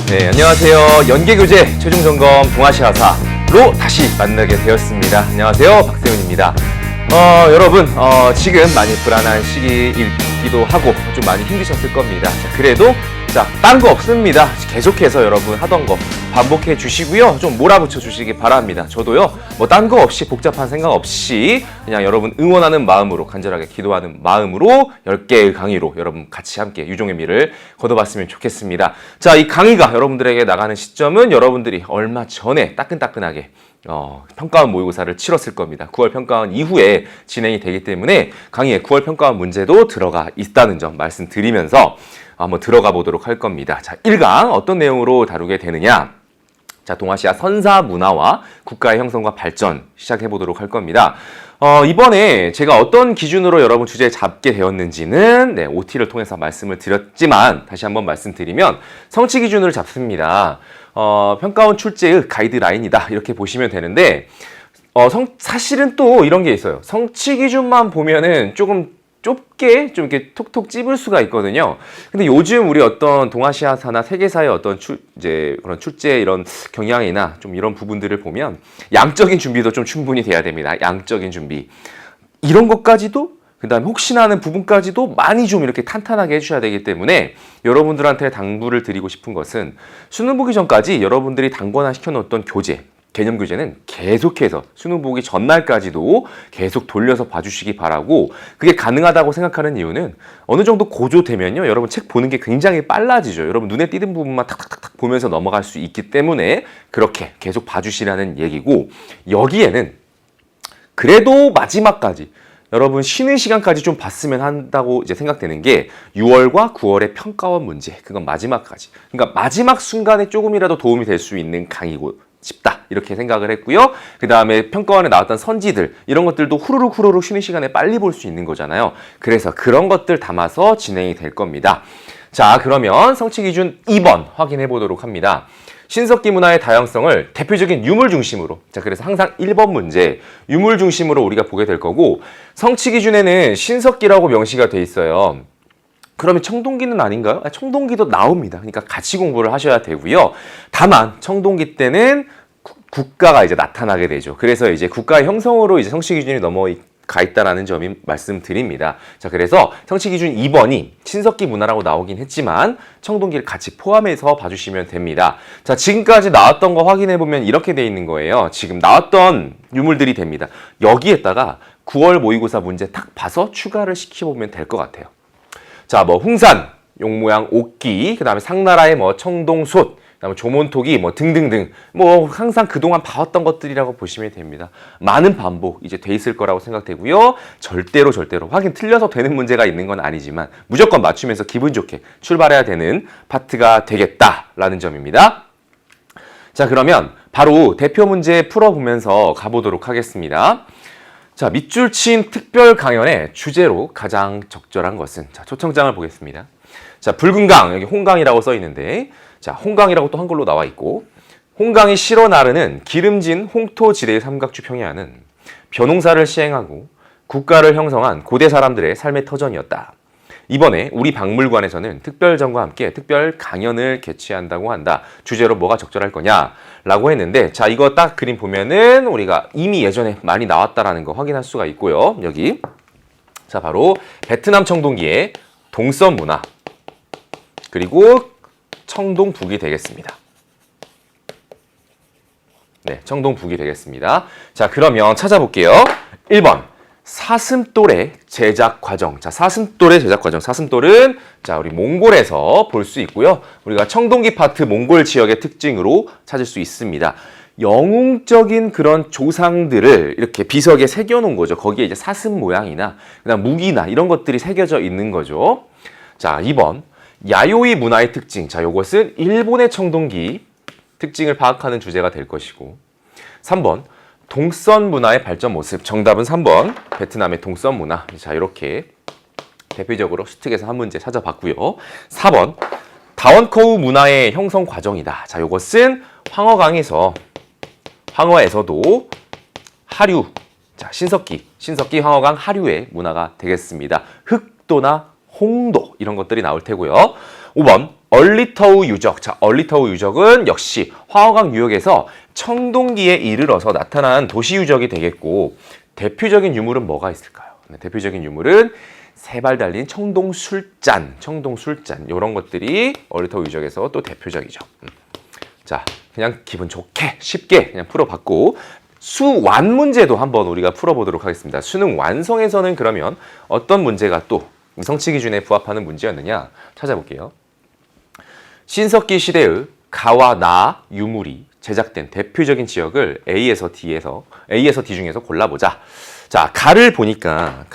네, 안녕하세요. 연계교재 최종점검 동아시아사로 다시 만나게 되었습니다. 안녕하세요. 박세훈입니다. 여러분, 지금 많이 불안한 시기이기도 하고 좀 많이 힘드셨을 겁니다. 자, 그래도 딴 거 없습니다. 계속해서 여러분 하던 거 반복해 주시고요. 좀 몰아붙여 주시기 바랍니다. 저도요, 뭐 딴 거 없이 복잡한 생각 없이 그냥 여러분 응원하는 마음으로, 간절하게 기도하는 마음으로 10개의 강의로 여러분 같이 함께 유종의 미를 거둬봤으면 좋겠습니다. 자, 이 강의가 여러분들에게 나가는 시점은 여러분들이 얼마 전에 따끈따끈하게 평가원 모의고사를 치렀을 겁니다. 9월 평가원 이후에 진행이 되기 때문에 강의에 9월 평가원 문제도 들어가 있다는 점 말씀드리면서 한번 들어가 보도록 할 겁니다. 자, 1강 어떤 내용으로 다루게 되느냐? 자, 동아시아 선사 문화와 국가의 형성과 발전 시작해 보도록 할 겁니다. 이번에 제가 어떤 기준으로 여러분 주제 잡게 되었는지는 OT를 통해서 말씀을 드렸지만 다시 한번 말씀드리면 성취 기준을 잡습니다. 평가원 출제의 가이드라인이다 이렇게 보시면 되는데 사실은 또 이런 게 있어요. 성취 기준만 보면은 조금 좁게 좀 이렇게 톡톡 찝을 수가 있거든요. 근데 요즘 우리 어떤 동아시아사나 세계사의 어떤 그런 출제 이런 경향이나 좀 이런 부분들을 보면 양적인 준비도 좀 충분히 돼야 됩니다. 양적인 준비. 이런 것까지도 그다음에 혹시나 하는 부분까지도 많이 좀 이렇게 탄탄하게 해주셔야 되기 때문에 여러분들한테 당부를 드리고 싶은 것은 수능 보기 전까지 여러분들이 당권화 시켜놓았던 교재, 개념 교재는 계속해서 수능 보기 전날까지도 계속 돌려서 봐주시기 바라고, 그게 가능하다고 생각하는 이유는 어느 정도 고조되면요, 여러분 책 보는 게 굉장히 빨라지죠. 여러분 눈에 띄는 부분만 탁탁탁 보면서 넘어갈 수 있기 때문에 그렇게 계속 봐주시라는 얘기고, 여기에는 그래도 마지막까지 여러분 쉬는 시간까지 좀 봤으면 한다고 이제 생각되는 게 6월과 9월의 평가원 문제, 그건 마지막까지, 그러니까 마지막 순간에 조금이라도 도움이 될 수 있는 강의고 싶다 이렇게 생각을 했고요. 그 다음에 평가원에 나왔던 선지들 이런 것들도 후루룩 쉬는 시간에 빨리 볼 수 있는 거잖아요. 그래서 그런 것들 담아서 진행이 될 겁니다. 자, 그러면 성취 기준 2번 확인해 보도록 합니다. 신석기 문화의 다양성을 대표적인 유물 중심으로, 자, 그래서 항상 1번 문제 유물 중심으로 우리가 보게 될 거고, 성취 기준에는 신석기라고 명시가 돼 있어요. 그러면 청동기는 아닌가요? 청동기도 나옵니다. 그러니까 같이 공부를 하셔야 되고요. 다만 청동기 때는 국가가 이제 나타나게 되죠. 그래서 이제 국가의 형성으로 이제 성취 기준이 넘어가 있다라는 점이 말씀드립니다. 자, 그래서 성취 기준 2번이 신석기 문화라고 나오긴 했지만 청동기를 같이 포함해서 봐주시면 됩니다. 자, 지금까지 나왔던 거 확인해 보면 이렇게 돼 있는 거예요. 지금 나왔던 유물들이 됩니다. 여기에다가 9월 모의고사 문제 딱 봐서 추가를 시켜보면 될 것 같아요. 자, 뭐 홍산, 용모양 옥기, 그다음에 상나라의 뭐 청동솥, 그다음에 조몬토기 뭐 등등등, 뭐 항상 그동안 봐왔던 것들이라고 보시면 됩니다. 많은 반복 이제 돼 있을 거라고 생각되고요. 절대로 확인 틀려서 되는 문제가 있는 건 아니지만 무조건 맞추면서 기분 좋게 출발해야 되는 파트가 되겠다라는 점입니다. 자, 그러면 바로 대표 문제 풀어보면서 가보도록 하겠습니다. 자, 밑줄 친 특별 강연의 주제로 가장 적절한 것은, 자, 초청장을 보겠습니다. 자, 붉은 강, 여기 홍강이라고 써 있는데, 자, 홍강이라고 또 한글로 나와 있고, 홍강이 실어 나르는 기름진 홍토지대의 삼각주 평야는 벼농사를 시행하고 국가를 형성한 고대 사람들의 삶의 터전이었다. 이번에 우리 박물관에서는 특별전과 함께 특별 강연을 개최한다고 한다. 주제로 뭐가 적절할 거냐? 라고 했는데, 자, 이거 딱 그림 보면은 우리가 이미 예전에 많이 나왔다라는 거 확인할 수가 있고요. 여기. 자, 바로 베트남 청동기의 동선 문화, 그리고 청동북이 되겠습니다. 네, 청동북이 되겠습니다. 자, 그러면 찾아볼게요. 1번. 사슴돌의 제작 과정. 자, 사슴돌의 제작 과정. 사슴돌은 자, 우리 몽골에서 볼 수 있고요. 우리가 청동기 파트 몽골 지역의 특징으로 찾을 수 있습니다. 영웅적인 그런 조상들을 이렇게 비석에 새겨 놓은 거죠. 거기에 이제 사슴 모양이나 그다음 무기나 이런 것들이 새겨져 있는 거죠. 자, 2번. 야요이 문화의 특징. 자, 요것은 일본의 청동기 특징을 파악하는 주제가 될 것이고, 3번. 동선 문화의 발전 모습. 정답은 3번 베트남의 동선 문화. 자, 이렇게 대표적으로 수특에서 한 문제 찾아봤고요. 4번 다원커우 문화의 형성 과정이다. 자, 이것은 황허에서도 하류, 자, 신석기 황허강 하류의 문화가 되겠습니다. 흑도나 홍도 이런 것들이 나올 테고요. 5번 얼리터우 유적. 자, 얼리터우 유적은 역시 화허강 유역에서 청동기에 이르러서 나타난 도시 유적이 되겠고, 대표적인 유물은 뭐가 있을까요? 네, 대표적인 유물은 세 발 달린 청동술잔, 이런 것들이 얼리터우 유적에서 또 대표적이죠. 자, 그냥 기분 좋게 쉽게 그냥 풀어봤고, 수완 문제도 한번 우리가 풀어보도록 하겠습니다. 수능 완성에서는 그러면 어떤 문제가 또 이성치 기준에 부합하는 문제였느냐 찾아볼게요. 신석기 시대의 가와 나 유물이 제작된 대표적인 지역을 A에서 D 중에서 골라보자. 자, 가를 보니까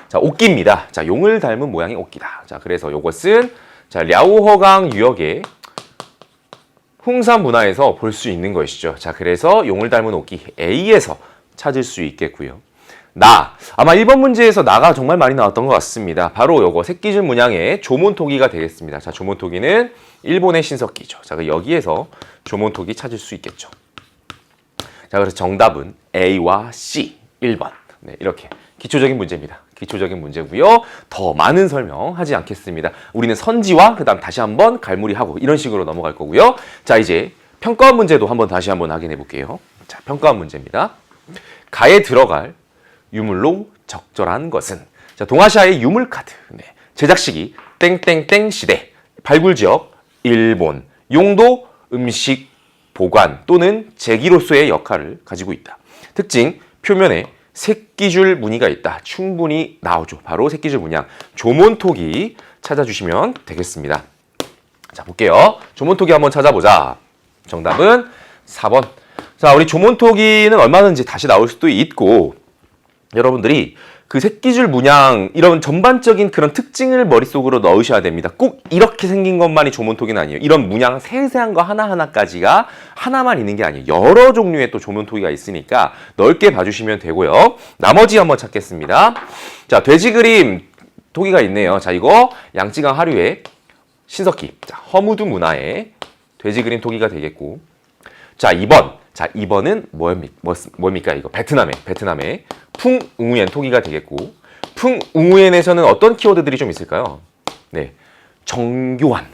자, 옥기입니다. 자, 용을 닮은 모양의 옥기다. 자, 그래서 이것은 자, 랴오허강 유역의 홍산 문화에서 볼 수 있는 것이죠. 자, 그래서 용을 닮은 옥기 A에서 찾을 수 있겠고요. 나, 아마 1번 문제에서 나가 정말 많이 나왔던 것 같습니다. 바로 요거 새끼줄 문양의 조몬토기가 되겠습니다. 자, 조몬토기는 일본의 신석기죠. 자, 여기에서 조몬토기 찾을 수 있겠죠. 자, 그래서 정답은 A와 C, 1번. 네, 이렇게 기초적인 문제입니다. 기초적인 문제고요. 더 많은 설명하지 않겠습니다. 우리는 선지와 그다음 다시 한번 갈무리하고 이런 식으로 넘어갈 거고요. 자, 이제 평가원 문제도 다시 한번 확인해 볼게요. 자, 평가원 문제입니다. 가에 들어갈 유물로 적절한 것은? 자, 동아시아의 유물 카드. 네. 제작 시기 땡땡땡 시대. 발굴 지역 일본. 용도 음식 보관 또는 제기로서의 역할을 가지고 있다. 특징 표면에 새끼줄 무늬가 있다. 충분히 나오죠. 바로 새끼줄 문양. 조몬토기 찾아주시면 되겠습니다. 자, 볼게요. 조몬토기 한번 찾아보자. 정답은 4번. 자, 우리 조몬토기는 얼마든지 다시 나올 수도 있고, 여러분들이 그 새끼줄 문양 이런 전반적인 그런 특징을 머릿속으로 넣으셔야 됩니다. 꼭 이렇게 생긴 것만이 조몬토기는 아니에요. 이런 문양 세세한 거 하나하나까지가 하나만 있는 게 아니에요. 여러 종류의 또 조몬토기가 있으니까 넓게 봐주시면 되고요. 나머지 한번 찾겠습니다. 자, 돼지 그림 토기가 있네요. 자, 이거 양쯔강 하류의 신석기. 자, 허무드 문화의 돼지 그림 토기가 되겠고. 자, 2번. 자, 2번은 뭡니까? 이거 베트남의 풍웅우엔 토기가 되겠고, 풍웅우엔에서는 어떤 키워드들이 좀 있을까요? 네, 정교한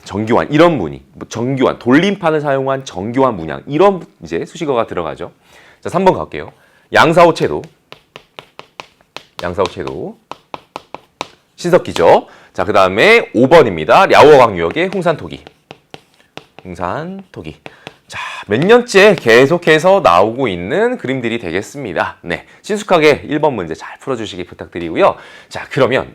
이런 무늬, 정교한 돌림판을 사용한 정교한 문양 이런 이제 수식어가 들어가죠. 자, 3번 갈게요. 양사오체도 신석기죠. 자, 그 다음에 5번입니다. 랴오어강 유역의 홍산토기. 자, 몇 년째 계속해서 나오고 있는 그림들이 되겠습니다. 네, 친숙하게 1번 문제 잘 풀어주시기 부탁드리고요. 자, 그러면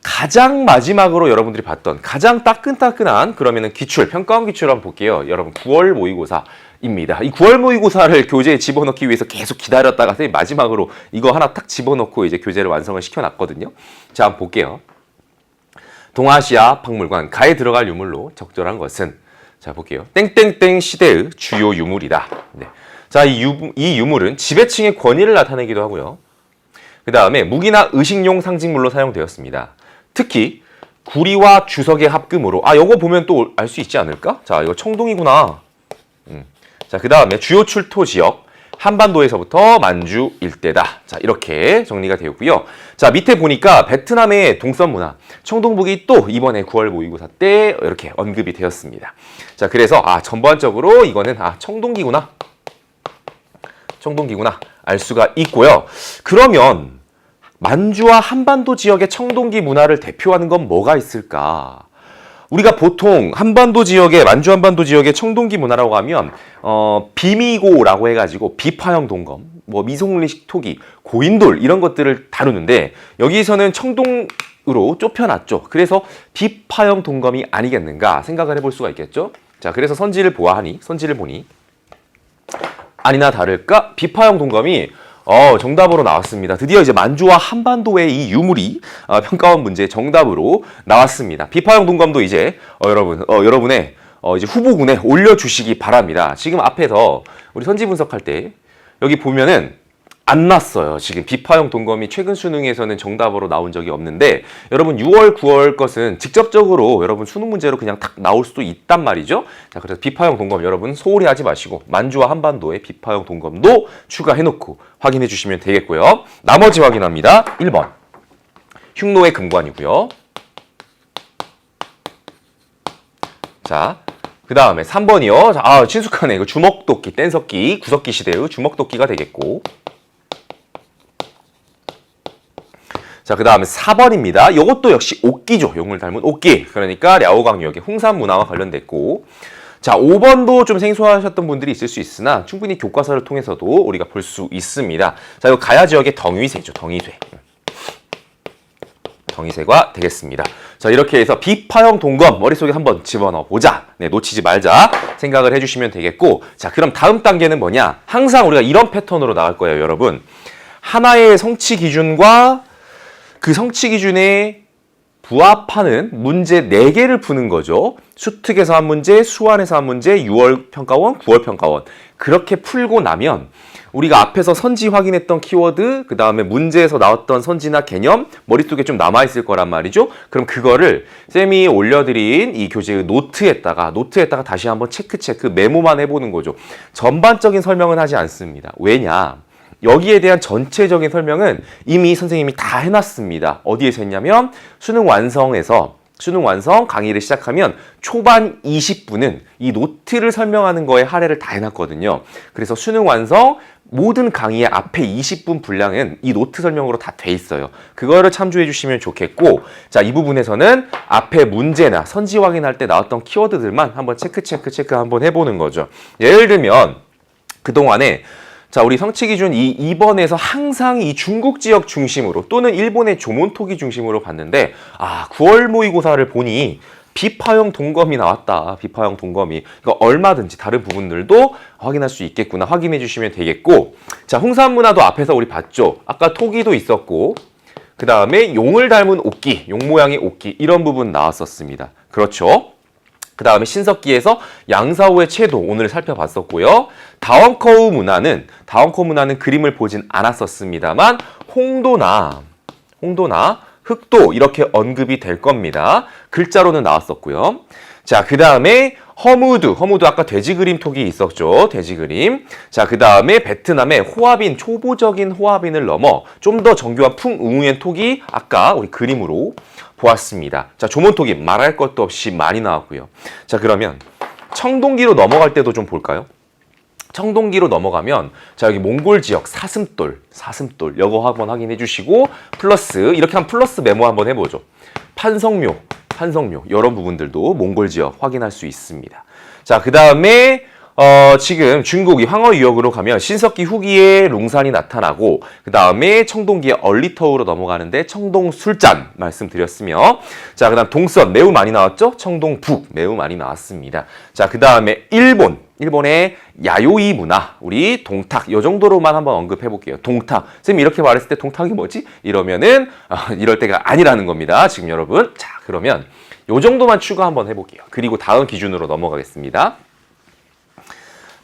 가장 마지막으로 여러분들이 봤던 가장 따끈따끈한 그러면은 기출, 평가원 기출 한번 볼게요. 여러분 9월 모의고사입니다. 이 9월 모의고사를 교재에 집어넣기 위해서 계속 기다렸다가 마지막으로 이거 하나 딱 집어넣고 이제 교재를 완성을 시켜놨거든요. 자, 한번 볼게요. 동아시아 박물관 가에 들어갈 유물로 적절한 것은? 자, 볼게요. 땡땡땡 시대의 주요 유물이다. 네. 자, 이 유물은 지배층의 권위를 나타내기도 하고요. 그 다음에 무기나 의식용 상징물로 사용되었습니다. 특히 구리와 주석의 합금으로, 요거 보면 또 알 수 있지 않을까? 자, 이거 청동이구나. 자, 그 다음에 주요 출토 지역 한반도에서부터 만주 일대다. 자, 이렇게 정리가 되었고요. 자, 밑에 보니까 베트남의 동선 문화, 청동북이 또 이번에 9월 모의고사 때 이렇게 언급이 되었습니다. 자, 그래서 전반적으로 이거는 청동기구나 알 수가 있고요. 그러면 만주와 한반도 지역의 청동기 문화를 대표하는 건 뭐가 있을까? 우리가 보통 만주 한반도 지역의 청동기 문화라고 하면 비미고라고 해가지고 비파형 동검, 미송리식 토기, 고인돌 이런 것들을 다루는데 여기서는 청동으로 좁혀놨죠. 그래서 비파형 동검이 아니겠는가 생각을 해볼 수가 있겠죠. 자, 그래서 선지를 보니 아니나 다를까 비파형 동검이 정답으로 나왔습니다. 드디어 이제 만주와 한반도의 이 유물이 평가원 문제 정답으로 나왔습니다. 비파형 동검도 이제 여러분의 이제 후보군에 올려주시기 바랍니다. 지금 앞에서 우리 선지 분석할 때 여기 보면은 안 났어요. 지금 비파형 동검이 최근 수능에서는 정답으로 나온 적이 없는데 여러분 6월, 9월 것은 직접적으로 여러분 수능 문제로 그냥 탁 나올 수도 있단 말이죠. 자, 그래서 비파형 동검 여러분 소홀히 하지 마시고 만주와 한반도의 비파형 동검도 추가해놓고 확인해 주시면 되겠고요. 나머지 확인합니다. 1번 흉노의 금관이고요. 자, 그 다음에 3번이요. 아, 친숙하네. 이거 주먹도끼, 뗀석기, 구석기 시대의 주먹도끼가 되겠고. 자, 그 다음에 4번입니다. 이것도 역시 옥기죠. 용을 닮은 옥기. 그러니까 랴오강 유역의 홍산 문화와 관련됐고. 자, 5번도 좀 생소하셨던 분들이 있을 수 있으나 충분히 교과서를 통해서도 우리가 볼 수 있습니다. 자, 이거 가야 지역의 덩위쇠죠. 덩위쇠. 덩이쇠가 되겠습니다. 자, 이렇게 해서 비파형 동검 머릿속에 한번 집어넣어 보자. 네, 놓치지 말자 생각을 해주시면 되겠고, 자, 그럼 다음 단계는 뭐냐? 항상 우리가 이런 패턴으로 나갈 거예요, 여러분. 하나의 성취 기준과 그 성취 기준에 부합하는 문제 4개를 푸는 거죠. 수특에서 한 문제, 수완에서 한 문제, 6월 평가원, 9월 평가원. 그렇게 풀고 나면 우리가 앞에서 선지 확인했던 키워드, 그 다음에 문제에서 나왔던 선지나 개념 머릿속에 좀 남아있을 거란 말이죠. 그럼 그거를 쌤이 올려드린 이 교재의 노트에다가 다시 한번 체크 메모만 해보는 거죠. 전반적인 설명은 하지 않습니다. 왜냐? 여기에 대한 전체적인 설명은 이미 선생님이 다 해놨습니다. 어디에서 했냐면 수능 완성 강의를 시작하면 초반 20분은 이 노트를 설명하는 거에 할애를 다 해놨거든요. 그래서 수능 완성 모든 강의의 앞에 20분 분량은 이 노트 설명으로 다 돼 있어요. 그거를 참조해 주시면 좋겠고, 자, 이 부분에서는 앞에 문제나 선지 확인할 때 나왔던 키워드들만 한번 체크 한번 해보는 거죠. 예를 들면 그동안에 자, 우리 성취 기준 이 2번에서 항상 이 중국 지역 중심으로 또는 일본의 조몬토기 중심으로 봤는데, 아, 9월 모의고사를 보니 비파형 동검이 나왔다. 비파형 동검이. 그러니까 얼마든지 다른 부분들도 확인할 수 있겠구나. 확인해 주시면 되겠고. 자, 홍산 문화도 앞에서 우리 봤죠. 아까 토기도 있었고, 그 다음에 용을 닮은 옥기, 용 모양의 옥기, 이런 부분 나왔었습니다. 그렇죠. 그 다음에 신석기에서 양사호의 채도 오늘 살펴봤었고요. 다원커우 문화는 그림을 보진 않았었습니다만 홍도나 흑도 이렇게 언급이 될 겁니다. 글자로는 나왔었고요. 자, 그 다음에 허무드 아까 돼지 그림 톡이 있었죠. 돼지 그림. 자, 그 다음에 베트남의 호아빈, 초보적인 호아빈을 넘어 좀 더 정교한 풍우엔 톡이 아까 우리 그림으로 보았습니다. 자, 조몬톡이 말할 것도 없이 많이 나왔고요. 자, 그러면 청동기로 넘어갈 때도 좀 볼까요? 청동기로 넘어가면 자, 여기 몽골 지역 사슴돌 이거 한번 확인해 주시고, 플러스 이렇게 한 플러스 메모 한번 해보죠. 판성묘 이런 부분들도 몽골 지역 확인할 수 있습니다. 자, 그 다음에 지금 중국이 황허 유역으로 가면 신석기 후기에 룽산이 나타나고, 그 다음에 청동기의 얼리터우로 넘어가는데 청동술잔 말씀드렸으며, 자, 그 다음 동선 매우 많이 나왔죠? 청동북 매우 많이 나왔습니다. 자, 그 다음에 일본의 야요이 문화, 우리 동탁, 이 정도로만 한번 언급해 볼게요. 동탁. 선생님이 이렇게 말했을 때 동탁이 뭐지? 이러면은, 이럴 때가 아니라는 겁니다. 지금 여러분. 자, 그러면 이 정도만 추가 한번 해볼게요. 그리고 다음 기준으로 넘어가겠습니다.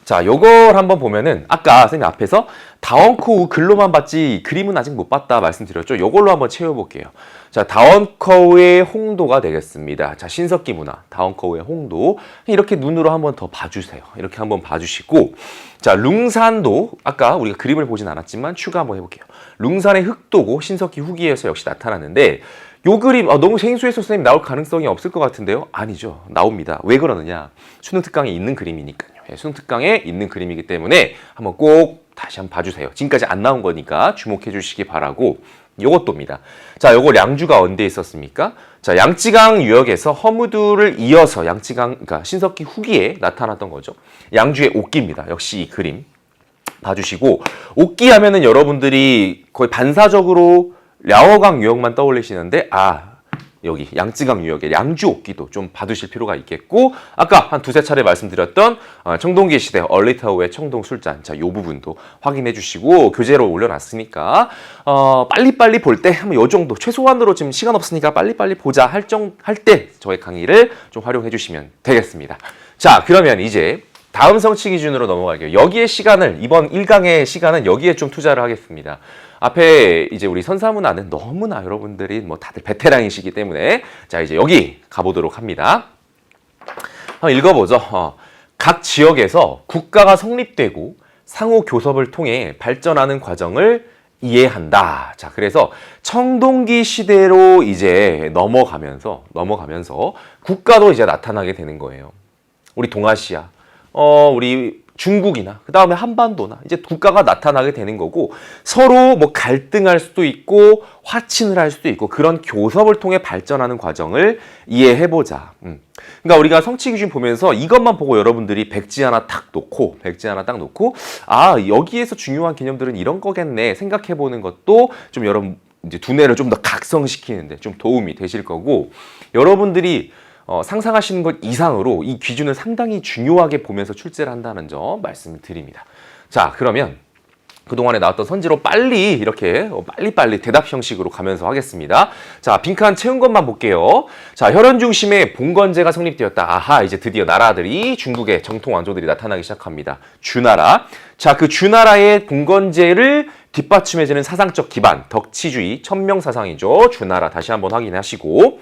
자, 요걸 한번 보면은 아까 선생님 앞에서 다원코우 글로만 봤지 그림은 아직 못 봤다 말씀드렸죠. 요걸로 한번 채워볼게요. 자, 다원코우의 홍도가 되겠습니다. 자, 신석기 문화, 다원코우의 홍도. 이렇게 눈으로 한번 더 봐주세요. 이렇게 한번 봐주시고, 자, 룽산도 아까 우리가 그림을 보진 않았지만 추가 한번 해볼게요. 룽산의 흑도고 신석기 후기에서 역시 나타나는데, 요 그림 너무 생소해서 선생님 나올 가능성이 없을 것 같은데요? 아니죠. 나옵니다. 왜 그러느냐? 수능 특강에 있는 그림이니까요. 수능 특강에 있는 그림이기 때문에 한번 꼭 다시 한번 봐주세요. 지금까지 안 나온 거니까 주목해 주시기 바라고, 요것도입니다. 자, 요거 량주가 언제 있었습니까? 자, 양쯔강 유역에서 허무두를 이어서 그러니까 신석기 후기에 나타났던 거죠. 양주의 옥기입니다. 역시 이 그림 봐주시고, 옥기 하면은 여러분들이 거의 반사적으로 랴오강 유역만 떠올리시는데, 여기 양쯔강 유역의 량주 옥기도 좀 봐두실 필요가 있겠고, 아까 한 두세 차례 말씀드렸던 청동기 시대 얼리타우의 청동술잔, 자, 요 부분도 확인해 주시고, 교재로 올려놨으니까 빨리빨리 볼 때 한번 요 정도, 최소한으로 지금 시간 없으니까 빨리빨리 보자 할 때 저의 강의를 좀 활용해 주시면 되겠습니다. 자, 그러면 이제 다음 성취 기준으로 넘어갈게요. 여기에 시간을, 이번 1강의 시간은 여기에 좀 투자를 하겠습니다. 앞에 이제 우리 선사문화는 너무나 여러분들이 뭐 다들 베테랑이시기 때문에, 자, 이제 여기 가보도록 합니다. 한번 읽어보죠. 각 지역에서 국가가 성립되고 상호 교섭을 통해 발전하는 과정을 이해한다. 자, 그래서 청동기 시대로 이제 넘어가면서 국가도 이제 나타나게 되는 거예요. 우리 동아시아, 우리 중국이나 그 다음에 한반도나 이제 국가가 나타나게 되는 거고 서로 뭐 갈등할 수도 있고 화친을 할 수도 있고 그런 교섭을 통해 발전하는 과정을 이해해보자. 그러니까 우리가 성취 기준 보면서 이것만 보고 여러분들이 백지 하나 딱 놓고 아 여기에서 중요한 개념들은 이런 거겠네 생각해보는 것도 좀 여러분 이제 두뇌를 좀 더 각성시키는데 좀 도움이 되실 거고 여러분들이 상상하시는 것 이상으로 이 기준을 상당히 중요하게 보면서 출제를 한다는 점 말씀을 드립니다. 자, 그러면 그동안에 나왔던 선지로 빨리 이렇게 빨리빨리 대답 형식으로 가면서 하겠습니다. 자, 빈칸 채운 것만 볼게요. 자, 혈연 중심의 봉건제가 성립되었다. 아하, 이제 드디어 나라들이 중국의 정통 왕조들이 나타나기 시작합니다. 주나라. 자, 그 주나라의 봉건제를 뒷받침해주는 사상적 기반, 덕치주의, 천명사상이죠. 주나라 다시 한번 확인하시고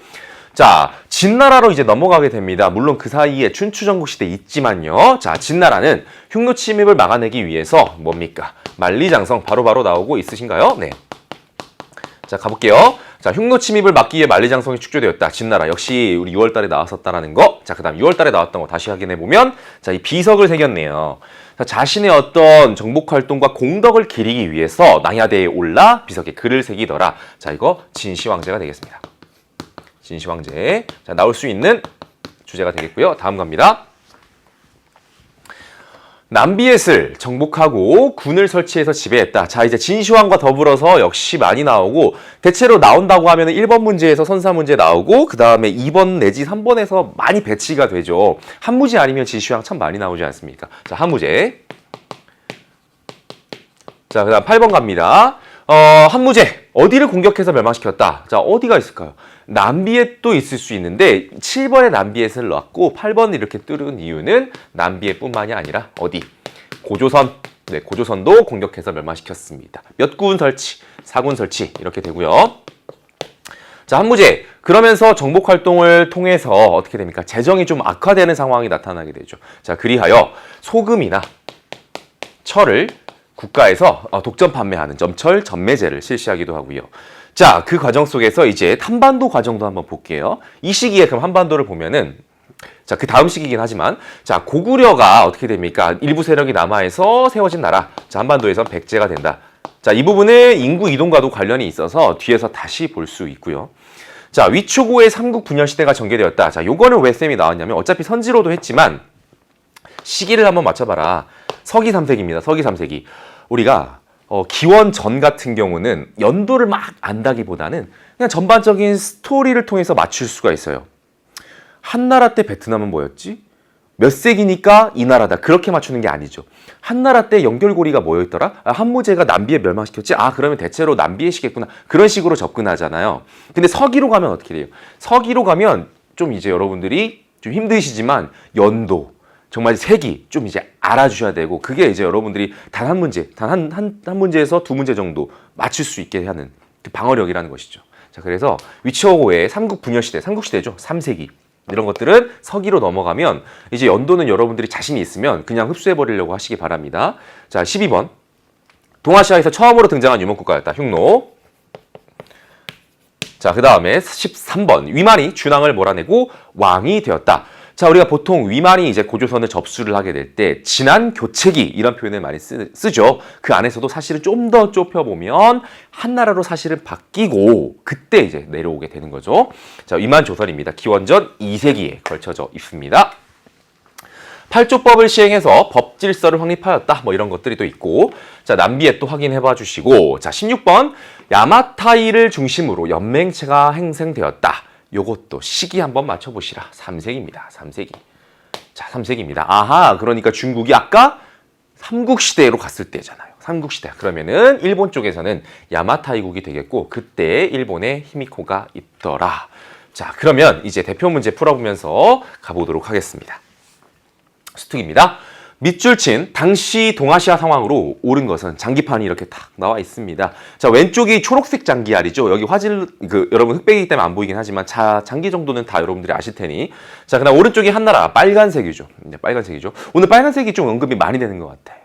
자, 진나라로 이제 넘어가게 됩니다. 물론 그 사이에 춘추전국 시대 있지만요. 자, 진나라는 흉노 침입을 막아내기 위해서 뭡니까? 만리장성 바로바로 나오고 있으신가요? 네. 자, 가볼게요. 자, 흉노 침입을 막기 위해 만리장성이 축조되었다. 진나라 역시 우리 6월 달에 나왔었다라는 거. 자, 그다음 6월 달에 나왔던 거 다시 확인해 보면 자, 이 비석을 새겼네요. 자, 자신의 어떤 정복 활동과 공덕을 기리기 위해서 낭야대에 올라 비석에 글을 새기더라. 자, 이거 진시황제가 되겠습니다. 진시황제. 자, 나올 수 있는 주제가 되겠고요. 다음 갑니다. 남비엣을 정복하고 군을 설치해서 지배했다. 자, 이제 진시황과 더불어서 역시 많이 나오고 대체로 나온다고 하면 1번 문제에서 선사 문제 나오고 그 다음에 2번 내지 3번에서 많이 배치가 되죠. 한 문제 아니면 진시황 참 많이 나오지 않습니까? 자, 한 문제. 자, 그 다음 8번 갑니다. 한 문제. 어디를 공격해서 멸망시켰다? 자, 어디가 있을까요? 남비엣도 있을 수 있는데 7번에 남비엣을 넣었고 8번을 이렇게 뚫은 이유는 남비엣뿐만이 아니라 어디? 고조선. 네, 고조선도 공격해서 멸망시켰습니다. 몇 군 설치? 4군 설치 이렇게 되고요. 자, 한 문제. 그러면서 정복 활동을 통해서 어떻게 됩니까? 재정이 좀 악화되는 상황이 나타나게 되죠. 자, 그리하여 소금이나 철을 국가에서 독점 판매하는 점철 전매제를 실시하기도 하고요. 자, 그 과정 속에서 이제 한반도 과정도 한번 볼게요. 이 시기에 그럼 한반도를 보면은 자, 그 다음 시기이긴 하지만 자, 고구려가 어떻게 됩니까? 일부 세력이 남하에서 세워진 나라. 자, 한반도에선 백제가 된다. 자, 이 부분은 인구 이동과도 관련이 있어서 뒤에서 다시 볼 수 있고요. 자, 위초고의 삼국 분열 시대가 전개되었다. 자, 요거는 왜 쌤이 나왔냐면 어차피 선지로도 했지만 시기를 한번 맞춰봐라. 서기 3세기입니다. 서기 3세기. 우리가 기원 전 같은 경우는 연도를 막 안다기보다는 그냥 전반적인 스토리를 통해서 맞출 수가 있어요. 한나라 때 베트남은 뭐였지? 몇 세기니까 이 나라다. 그렇게 맞추는 게 아니죠. 한나라 때 연결고리가 뭐였더라? 한무제가 남비에 멸망시켰지? 아, 그러면 대체로 남비에시겠구나. 그런 식으로 접근하잖아요. 근데 서기로 가면 어떻게 돼요? 서기로 가면 좀 이제 여러분들이 좀 힘드시지만 연도, 정말 세기 좀 이제 알아주셔야 되고 그게 이제 여러분들이 단 한 문제, 단 한 문제에서 두 문제 정도 맞출 수 있게 하는 그 방어력이라는 것이죠. 자, 그래서 위치어고의 삼국 분열시대, 삼국시대죠. 3세기. 이런 것들은 서기로 넘어가면 이제 연도는 여러분들이 자신이 있으면 그냥 흡수해버리려고 하시기 바랍니다. 자, 12번. 동아시아에서 처음으로 등장한 유목국가였다. 흉노. 자, 그 다음에 13번. 위만이 준왕을 몰아내고 왕이 되었다. 자, 우리가 보통 위만이 이제 고조선을 접수를 하게 될 때 진안 교체기 이런 표현을 많이 쓰죠. 그 안에서도 사실은 좀 더 좁혀보면 한나라로 사실은 바뀌고 그때 이제 내려오게 되는 거죠. 자, 위만 조선입니다. 기원전 2세기에 걸쳐져 있습니다. 팔조법을 시행해서 법 질서를 확립하였다. 뭐 이런 것들이 또 있고 자, 남비에 또 확인해봐 주시고 자, 16번 야마타이를 중심으로 연맹체가 행생되었다. 요것도 시기 한번 맞춰보시라. 3세기입니다. 3세기. 자, 3세기입니다. 아하, 그러니까 중국이 아까 삼국시대로 갔을 때잖아요. 삼국시대. 그러면은 일본 쪽에서는 야마타이국이 되겠고 그때 일본에 히미코가 있더라. 자, 그러면 이제 대표 문제 풀어보면서 가보도록 하겠습니다. 수특입니다. 밑줄 친 당시 동아시아 상황으로 옳은 것은 장기판이 이렇게 딱 나와 있습니다. 자, 왼쪽이 초록색 장기알이죠. 여기 화질 여러분 흑백이기 때문에 안 보이긴 하지만 장기 정도는 다 여러분들이 아실 테니. 자, 그다음 오른쪽이 한나라 빨간색이죠. 네, 빨간색이죠. 오늘 빨간색이 좀 언급이 많이 되는 것 같아.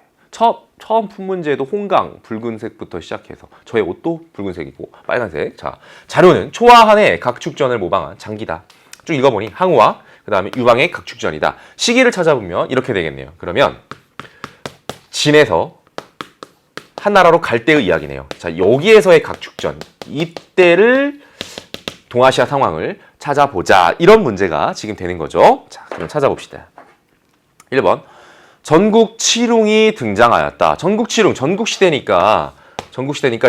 처음 푼 문제도 홍강, 붉은색부터 시작해서 저의 옷도 붉은색이고 빨간색. 자, 자료는 초와 한의 각축전을 모방한 장기다. 쭉 읽어보니 항우와 그 다음에 유방의 각축전이다. 시기를 찾아보면 이렇게 되겠네요. 그러면 진에서 한나라로 갈 때의 이야기네요. 자, 여기에서의 각축전, 이때를 동아시아 상황을 찾아보자. 이런 문제가 지금 되는 거죠. 자, 그럼 찾아봅시다. 1번. 전국 칠웅이 등장하였다. 전국 칠웅, 전국시대니까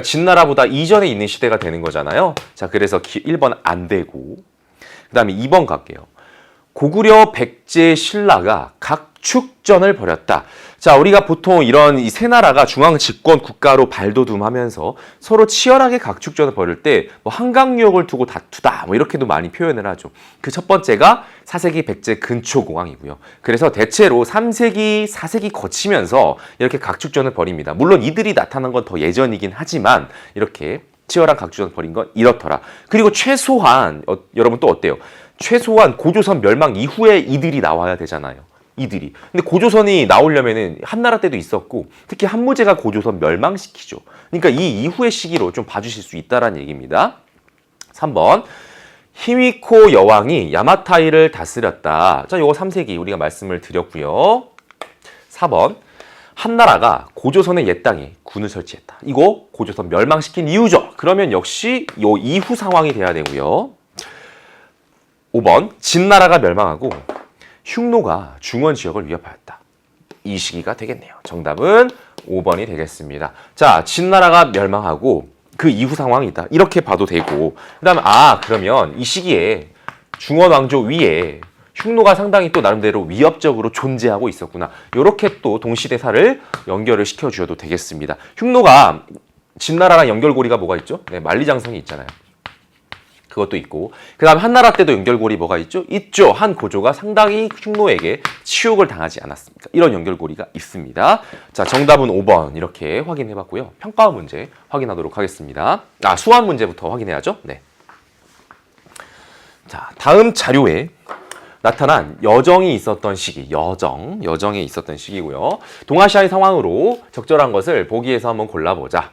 진나라보다 이전에 있는 시대가 되는 거잖아요. 자, 그래서 1번 안 되고, 그 다음에 2번 갈게요. 고구려 백제 신라가 각축전을 벌였다. 자, 우리가 보통 이런 이 세 나라가 중앙 집권 국가로 발돋움하면서 서로 치열하게 각축전을 벌일 때 뭐 한강유역을 두고 다투다 뭐 이렇게도 많이 표현을 하죠. 그 첫 번째가 4세기 백제 근초공황이고요. 그래서 대체로 3세기, 4세기 거치면서 이렇게 각축전을 벌입니다. 물론 이들이 나타난 건 더 예전이긴 하지만 이렇게 치열한 각축전을 벌인 건 이렇더라. 그리고 최소한 여러분 또 어때요? 최소한 고조선 멸망 이후에 이들이 나와야 되잖아요. 이들이. 근데 고조선이 나오려면은 한나라 때도 있었고 특히 한무제가 고조선 멸망시키죠. 그러니까 이 이후의 시기로 좀 봐주실 수 있다라는 얘기입니다. 3번. 히미코 여왕이 야마타이를 다스렸다. 자, 요거 3세기 우리가 말씀을 드렸고요. 4번. 한나라가 고조선의 옛 땅에 군을 설치했다. 이거 고조선 멸망시킨 이유죠. 그러면 역시 요 이후 상황이 돼야 되고요. 5번. 진나라가 멸망하고 흉노가 중원 지역을 위협하였다. 이 시기가 되겠네요. 정답은 5번이 되겠습니다. 자, 진나라가 멸망하고 그 이후 상황이다. 이렇게 봐도 되고, 그 다음에 그러면 이 시기에 중원 왕조 위에 흉노가 상당히 또 나름대로 위협적으로 존재하고 있었구나. 이렇게 또 동시대사를 연결을 시켜주셔도 되겠습니다. 흉노가 진나라랑 연결고리가 뭐가 있죠? 네, 만리장성이 있잖아요. 그것도 있고, 그 다음에 한나라 때도 연결고리 뭐가 있죠? 있죠. 한 고조가 상당히 흉노에게 치욕을 당하지 않았습니까? 이런 연결고리가 있습니다. 자, 정답은 5번 이렇게 확인해봤고요. 평가 문제 확인하도록 하겠습니다. 수학 문제부터 확인해야죠. 네. 자, 다음 자료에 나타난 여정이 있었던 시기, 여정에 있었던 시기고요. 동아시아의 상황으로 적절한 것을 보기에서 한번 골라보자.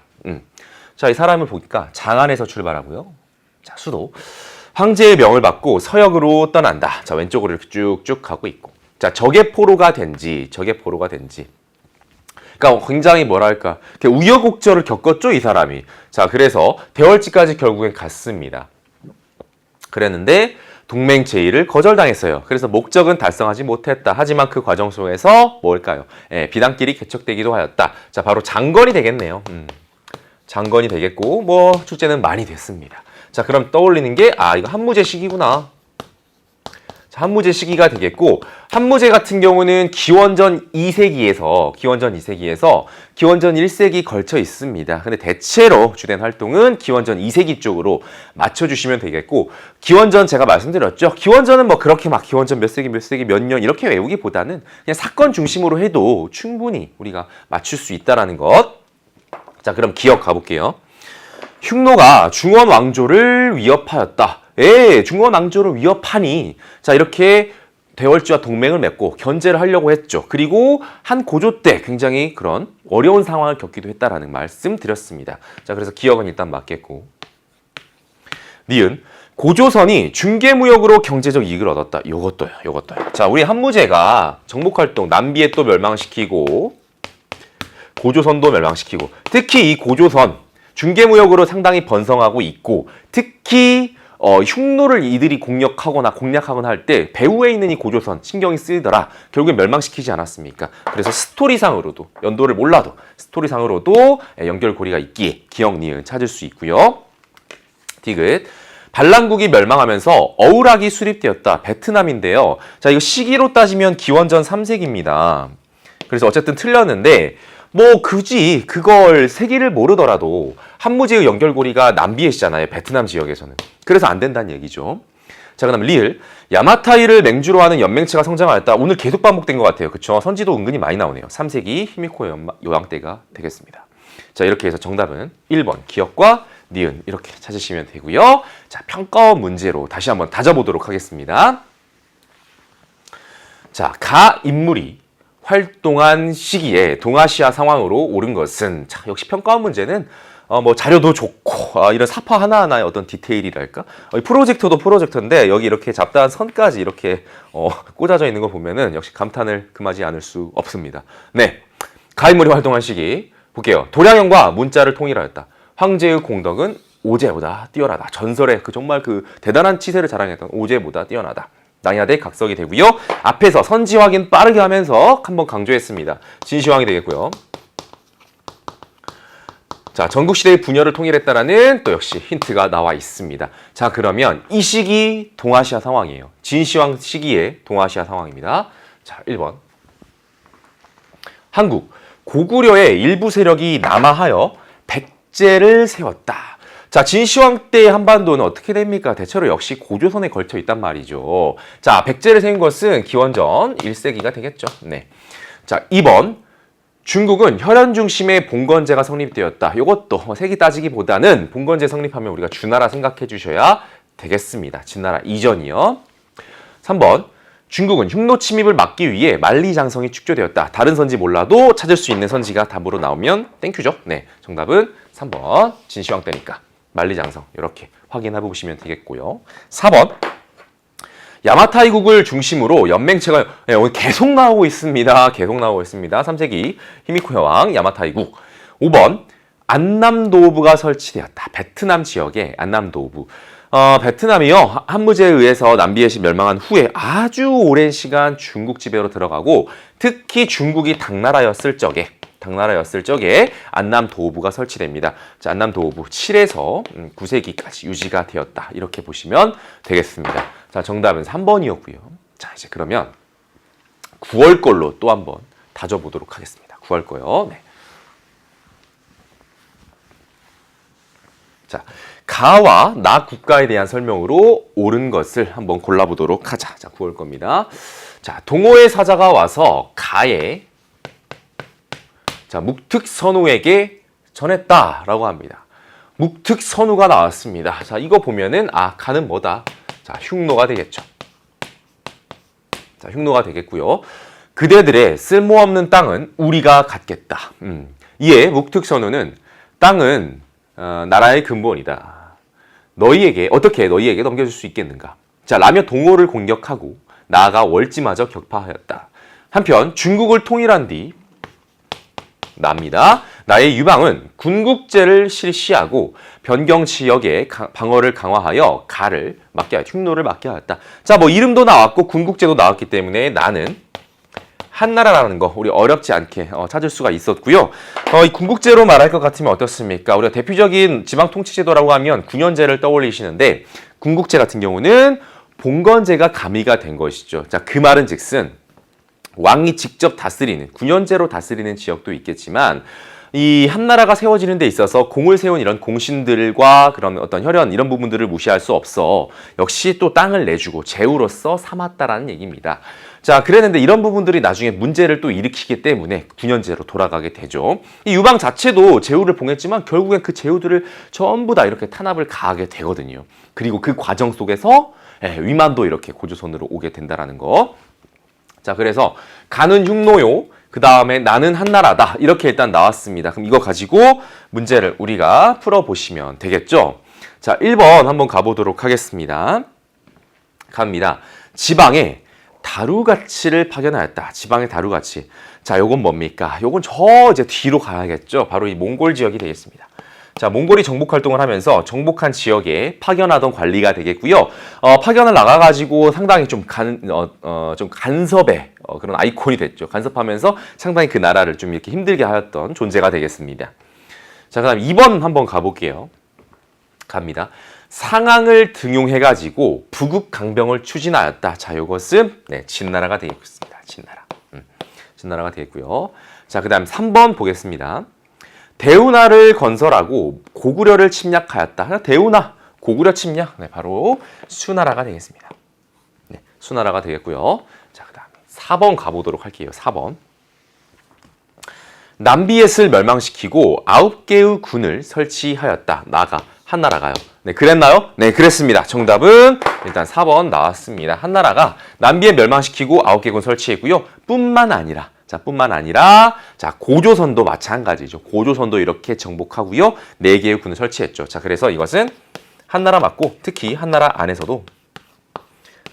자, 이 사람을 보니까 장안에서 출발하고요. 자, 수도. 황제의 명을 받고 서역으로 떠난다. 자, 왼쪽으로 이렇게 쭉쭉 가고 있고. 자, 적의포로가 된지. 그러니까 굉장히 뭐랄까, 우여곡절을 겪었죠, 이 사람이. 자, 그래서 대월지까지 결국엔 갔습니다. 그랬는데 동맹 제의를 거절당했어요. 그래서 목적은 달성하지 못했다. 하지만 그 과정 속에서 뭘까요? 비단길이 개척되기도 하였다. 자, 바로 장건이 되겠네요. 장건이 되겠고, 뭐 축제는 많이 됐습니다. 자, 그럼 떠올리는 게 이거 한무제 시기구나. 자, 한무제 시기가 되겠고, 한무제 같은 경우는 기원전 2세기에서 기원전 1세기 걸쳐 있습니다. 근데 대체로 주된 활동은 기원전 2세기 쪽으로 맞춰주시면 되겠고, 기원전 제가 말씀드렸죠. 기원전은 뭐 그렇게 막 기원전 몇 세기 몇 년 이렇게 외우기보다는 그냥 사건 중심으로 해도 충분히 우리가 맞출 수 있다라는 것. 자, 그럼 기억 가볼게요. 흉노가 중원 왕조를 위협하였다. 중원 왕조를 위협하니, 자, 이렇게 대월지와 동맹을 맺고 견제를 하려고 했죠. 그리고 한 고조 때 굉장히 그런 어려운 상황을 겪기도 했다라는 말씀 드렸습니다. 자, 그래서 기억은 일단 맞겠고, 니은 고조선이 중개무역으로 경제적 이익을 얻었다. 요것도요. 자, 우리 한무제가 정복활동 남비에 또 멸망시키고 고조선도 멸망시키고, 특히 이 고조선 중개무역으로 상당히 번성하고 있고, 특히 흉노를 이들이 공략하거나 할 때 배후에 있는 이 고조선 신경이 쓰이더라. 결국엔 멸망시키지 않았습니까? 그래서 스토리상으로도, 연도를 몰라도 스토리상으로도 연결고리가 있기에 기억, 니은 찾을 수 있고요. 디귿. 반란국이 멸망하면서 어우락이 수립되었다. 베트남인데요. 자, 이거 시기로 따지면 기원전 3세기입니다. 그래서 어쨌든 틀렸는데, 뭐 굳이 그걸 세기를 모르더라도 한무제의 연결고리가 남비에 있잖아요. 베트남 지역에서는. 그래서 안 된다는 얘기죠. 자, 그다음 리을. 야마타이를 맹주로 하는 연맹체가 성장하였다. 오늘 계속 반복된 것 같아요. 그쵸? 선지도 은근히 많이 나오네요. 3세기 히미코 요양 때가 되겠습니다. 자, 이렇게 해서 정답은 1번 기억과 니은 이렇게 찾으시면 되고요. 자, 평가원 문제로 다시 한번 다져보도록 하겠습니다. 자, 가 인물이 활동한 시기에 동아시아 상황으로 옳은 것은, 자, 역시 평가원 문제는 뭐 자료도 좋고 이런 사파 하나하나의 어떤 디테일이랄까? 이 프로젝터도 프로젝터인데 여기 이렇게 잡다한 선까지 이렇게 꽂아져 있는 거 보면은 역시 감탄을 금하지 않을 수 없습니다. 네, 가인물이 활동한 시기 볼게요. 도량형과 문자를 통일하였다. 황제의 공덕은 오제보다 뛰어나다. 전설의 정말 대단한 치세를 자랑했던 오제보다 뛰어나다. 낭야대 각석이 되고요. 앞에서 선지 확인 빠르게 하면서 한번 강조했습니다. 진시황이 되겠고요. 자, 전국시대의 분열을 통일했다라는 또 역시 힌트가 나와 있습니다. 자, 그러면 이 시기 동아시아 상황이에요. 진시황 시기의 동아시아 상황입니다. 자, 1번. 한국, 고구려의 일부 세력이 남하하여 백제를 세웠다. 자, 진시황 때 한반도는 어떻게 됩니까? 대체로 역시 고조선에 걸쳐 있단 말이죠. 자, 백제를 세운 것은 기원전 1세기가 되겠죠. 네. 자, 2번. 중국은 혈연 중심의 봉건제가 성립되었다. 이것도 세기 따지기보다는 봉건제 성립하면 우리가 주나라 생각해 주셔야 되겠습니다. 진나라 이전이요. 3번. 중국은 흉노 침입을 막기 위해 만리장성이 축조되었다. 다른 선지 몰라도 찾을 수 있는 선지가 답으로 나오면 땡큐죠. 네, 정답은 3번 진시황 때니까 만리장성 이렇게 확인해 보시면 되겠고요. 4번. 야마타이국을 중심으로 연맹체가 오늘 계속 나오고 있습니다. 계속 나오고 있습니다. 3세기 히미코 여왕 야마타이국. 5번. 안남도부가 설치되었다. 베트남 지역의 안남도부. 베트남이요. 한무제에 의해서 남비에시 멸망한 후에 아주 오랜 시간 중국 지배로 들어가고 특히 중국이 당나라였을 적에 안남도부가 설치됩니다. 자, 안남도부 7에서 9세기까지 유지가 되었다. 이렇게 보시면 되겠습니다. 자, 정답은 3번이었고요. 자, 이제 그러면 9월 걸로 또 한번 다져보도록 하겠습니다. 9월 거요. 네. 자, 가와 나 국가에 대한 설명으로 옳은 것을 한번 골라보도록 하자. 자, 9월 겁니다. 자, 동호회 사자가 와서 가에 묵특선우에게 전했다라고 합니다. 묵특선우가 나왔습니다. 자, 이거 보면은 가는 뭐다? 자, 흉노가 되겠죠. 자, 흉노가 되겠고요. 그대들의 쓸모없는 땅은 우리가 갖겠다. 이에 묵특선우는 땅은 나라의 근본이다. 어떻게 너희에게 넘겨줄 수 있겠는가? 자, 라며 동호를 공격하고 나아가 월지마저 격파하였다. 한편 중국을 통일한 뒤 납니다. 나의 유방은 군국제를 실시하고 변경 지역의 방어를 강화하여 가를 막게 하였다. 흉노를 막게 하였다. 자, 뭐 이름도 나왔고 군국제도 나왔기 때문에 나는 한나라라는 거 우리 어렵지 않게 찾을 수가 있었고요. 이 군국제로 말할 것 같으면 어떻습니까? 우리가 대표적인 지방통치제도라고 하면 군현제를 떠올리시는데 군국제 같은 경우는 봉건제가 가미가 된 것이죠. 자, 그 말은 즉슨 왕이 직접 다스리는 군현제로 다스리는 지역도 있겠지만 이 한나라가 세워지는 데 있어서 공을 세운 이런 공신들과 그런 어떤 혈연 이런 부분들을 무시할 수 없어. 역시 또 땅을 내주고 제후로서 삼았다라는 얘기입니다. 자, 그랬는데 이런 부분들이 나중에 문제를 또 일으키기 때문에 군현제로 돌아가게 되죠. 이 유방 자체도 제후를 봉했지만 결국엔 그 제후들을 전부 다 이렇게 탄압을 가하게 되거든요. 그리고 그 과정 속에서 위만도 이렇게 고조선으로 오게 된다라는 거. 자, 그래서 가는 흉노요. 그 다음에 나는 한나라다. 이렇게 일단 나왔습니다. 그럼 이거 가지고 문제를 우리가 풀어보시면 되겠죠. 자, 1번 한번 가보도록 하겠습니다. 갑니다. 지방에 다루가치를 파견하였다. 지방의 다루가치. 자, 요건 뭡니까? 요건 이제 뒤로 가야겠죠. 바로 이 몽골 지역이 되겠습니다. 자, 몽골이 정복 활동을 하면서 정복한 지역에 파견하던 관리가 되겠고요. 파견을 나가가지고 상당히 좀 간섭의 그런 아이콘이 됐죠. 간섭하면서 상당히 그 나라를 좀 이렇게 힘들게 하였던 존재가 되겠습니다. 자, 그 다음 2번 한번 가볼게요. 갑니다. 상황을 등용해가지고 부국 강병을 추진하였다. 자, 요것은 진나라가 되겠습니다. 진나라가 되겠고요. 자, 그 다음 3번 보겠습니다. 대운하를 건설하고 고구려를 침략하였다. 대운하, 고구려 침략. 바로 수나라가 되겠습니다. 수나라가 되겠고요. 자, 그 다음 4번 가보도록 할게요. 4번. 남비엣을 멸망시키고 9개의 군을 설치하였다. 나가, 한나라가요. 그랬나요? 네, 그랬습니다. 정답은 일단 4번 나왔습니다. 한나라가 남비엣 멸망시키고 9개 군 설치했고요. 뿐만 아니라 자, 뿐만 아니라 자, 고조선도 마찬가지죠. 고조선도 이렇게 정복하고요. 4개의 군을 설치했죠. 자, 그래서 이것은 한나라 맞고 특히 한나라 안에서도